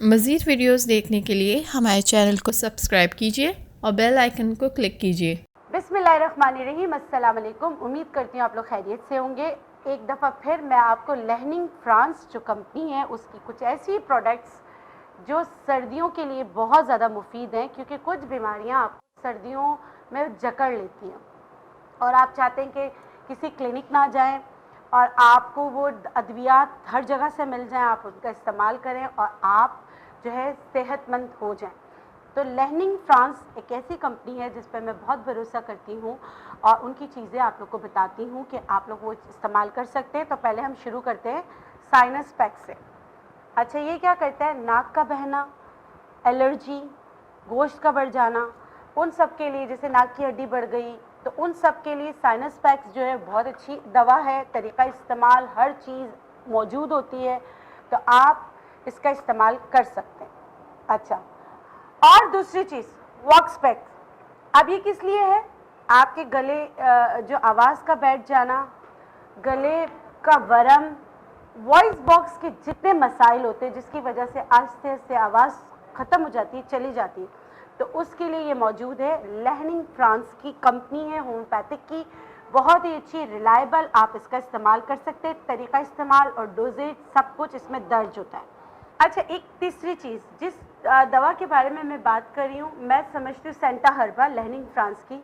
मज़ीद वीडियोस देखने के लिए हमारे चैनल को सब्सक्राइब कीजिए और बेल आइकन को क्लिक कीजिए। बिस्मिल्लाहिर्रहमानिर्रहीम, अस्सलाम वालेकुम। उम्मीद करती हूँ आप लोग खैरियत से होंगे। एक दफ़ा फिर मैं आपको लहनिंग फ्रांस जो कंपनी है उसकी कुछ ऐसी प्रोडक्ट्स जो सर्दियों के लिए बहुत ज़्यादा मुफीद हैं, क्योंकि कुछ बीमारियाँ आपको सर्दियों में जकड़ लेती हैं और आप चाहते हैं कि किसी क्लिनिक ना जाएं और आपको वो अद्वियात हर जगह से मिल जाएं, आप उनका इस्तेमाल करें और आप जो है सेहतमंद हो जाएं। तो लहनिंग फ्रांस एक ऐसी कंपनी है जिस पर मैं बहुत भरोसा करती हूँ और उनकी चीज़ें आप लोग को बताती हूँ कि आप लोग वो इस्तेमाल कर सकते हैं। तो पहले हम शुरू करते हैं साइनस पैक से। अच्छा, ये क्या करता है? नाक का बहना, एलर्जी, गोश्त का बढ़ जाना, उन सब के लिए, जैसे नाक की हड्डी बढ़ गई तो उन सब के लिए साइनस पैक्स जो है बहुत अच्छी दवा है। तरीका इस्तेमाल हर चीज़ मौजूद होती है, तो आप इसका इस्तेमाल कर सकते हैं। अच्छा, और दूसरी चीज़ वॉक्स पैक। अब ये किस लिए है? आपके गले जो आवाज़ का बैठ जाना, गले का वरम, वॉइस बॉक्स के जितने मसाइल होते हैं जिसकी वजह से आहिस्ते आहिस्ते आवाज़ ख़त्म हो जाती है, चली जाती है, तो उसके लिए ये मौजूद है। लहनिंग फ्रांस की कंपनी है, होम्योपैथिक की, बहुत ही अच्छी, रिलायबल। आप इसका इस्तेमाल कर सकते हैं। तरीका इस्तेमाल और डोजेज सब कुछ इसमें दर्ज होता है। अच्छा, एक तीसरी चीज़ जिस दवा के बारे में मैं बात कर रही हूँ, मैं समझती हूँ सेंटा हर्बा लहनिंग फ्रांस की,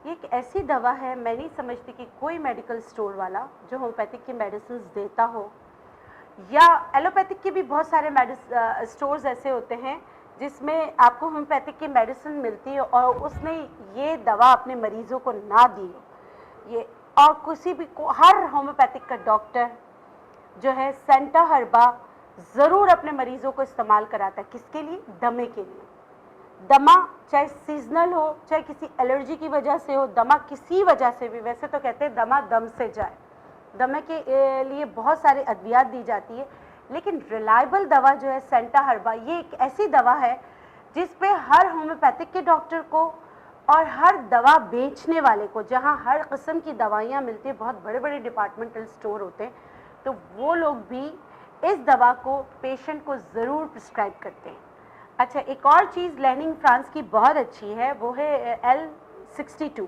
ये एक ऐसी दवा है, मैं नहीं समझती कि कोई मेडिकल स्टोर वाला जो होम्योपैथिक की मेडिसिन देता हो, या एलोपैथिक के भी बहुत सारे स्टोर्स ऐसे होते हैं जिसमें आपको होम्योपैथिक की मेडिसिन मिलती है और उसने ये दवा अपने मरीज़ों को ना दी हो। ये और किसी भी को, हर होम्योपैथिक का डॉक्टर जो है सेंटा हर्बा ज़रूर अपने मरीज़ों को इस्तेमाल कराता है। किसके लिए? दमे के लिए। दमा चाहे सीजनल हो, चाहे किसी एलर्जी की वजह से हो, दमा किसी वजह से भी, वैसे तो कहते हैं दमा दम से जाए, दमे के लिए बहुत सारे अद्वियात दी जाती है, लेकिन रिलायबल दवा जो है सेंटा हर्बा, ये एक ऐसी दवा है जिस पे हर होम्योपैथिक के डॉक्टर को और हर दवा बेचने वाले को, जहाँ हर किस्म की दवाइयाँ मिलती है, बहुत बड़े बड़े डिपार्टमेंटल स्टोर होते हैं, तो वो लोग भी इस दवा को पेशेंट को ज़रूर प्रिस्क्राइब करते हैं। अच्छा, एक और चीज़ लहनिंग फ्रांस की बहुत अच्छी है, वो है L62।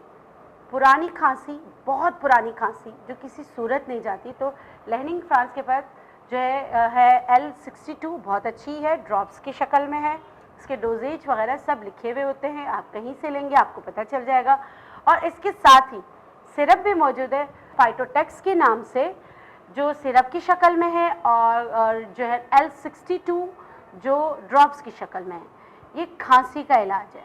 पुरानी खांसी, बहुत पुरानी खांसी जो किसी सूरत नहीं जाती, तो लहनिंग फ्रांस के पास जो है L62 बहुत अच्छी है, ड्रॉप्स की शक्ल में है। इसके डोजेज वगैरह सब लिखे हुए होते हैं, आप कहीं से लेंगे आपको पता चल जाएगा। और इसके साथ ही सिरप भी मौजूद है फाइटोटेक्स के नाम से, जो सिरप की शक्ल में है, और जो है L62 जो ड्रॉप्स की शक्ल में है। ये खांसी का इलाज है।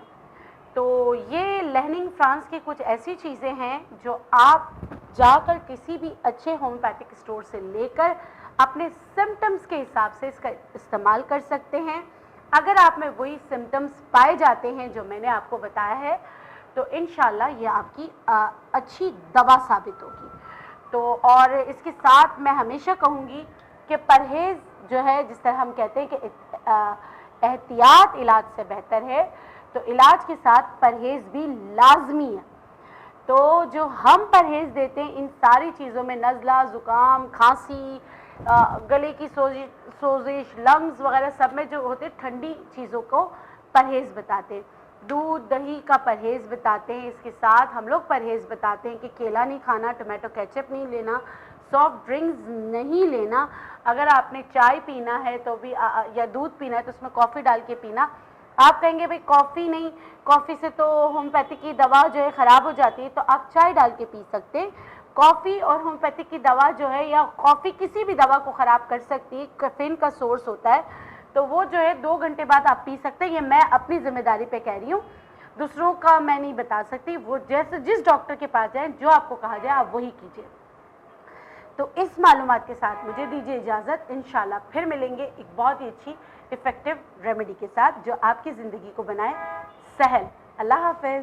तो ये लहनिंग फ्रांस की कुछ ऐसी चीज़ें हैं जो आप जाकर किसी भी अच्छे होम्योपैथिक स्टोर से लेकर अपने सिम्टम्स के हिसाब से इसका इस्तेमाल कर सकते हैं। अगर आप में वही सिम्टम्स पाए जाते हैं जो मैंने आपको बताया है, तो इंशाल्लाह ये आपकी अच्छी दवा साबित होगी। तो और इसके साथ मैं हमेशा कहूँगी कि परहेज़ जो है, जिस तरह हम कहते हैं कि एहतियात इलाज से बेहतर है, तो इलाज के साथ परहेज़ भी लाजमी है। तो जो हम परहेज़ देते हैं इन सारी चीज़ों में, नज़ला, ज़ुकाम, खांसी, गले की सोजिश, लंग्स वगैरह सब में जो होते ठंडी चीज़ों को परहेज़ बताते हैं। दूध दही का परहेज़ बताते हैं। इसके साथ हम लोग परहेज़ बताते हैं कि केला नहीं खाना, टोमेटो केचप नहीं लेना, सॉफ्ट ड्रिंक्स नहीं लेना। अगर आपने चाय पीना है तो भी या दूध पीना है तो उसमें कॉफ़ी डाल के पीना। आप कहेंगे भाई कॉफ़ी नहीं, कॉफ़ी से तो होम्योपैथिक की दवा जो है ख़राब हो जाती है, तो आप चाय डाल के पी सकते हैं। कॉफ़ी और होम्योपैथिक की दवा जो है, या कॉफ़ी किसी भी दवा को ख़राब कर सकती है, कैफीन का सोर्स होता है, तो वो जो है 2 घंटे बाद आप पी सकते हैं। ये मैं अपनी ज़िम्मेदारी पे कह रही हूँ, दूसरों का मैं नहीं बता सकती। वो जैसे जिस डॉक्टर के पास जाएँ, जो आपको कहा जाए आप वही कीजिए। तो इस मालूमात के साथ मुझे दीजिए इजाज़त। इंशाल्लाह फिर मिलेंगे एक बहुत ही अच्छी इफ़ेक्टिव रेमेडी के साथ जो आपकी ज़िंदगी को बनाए सहल। अल्लाह हाफ़िज़।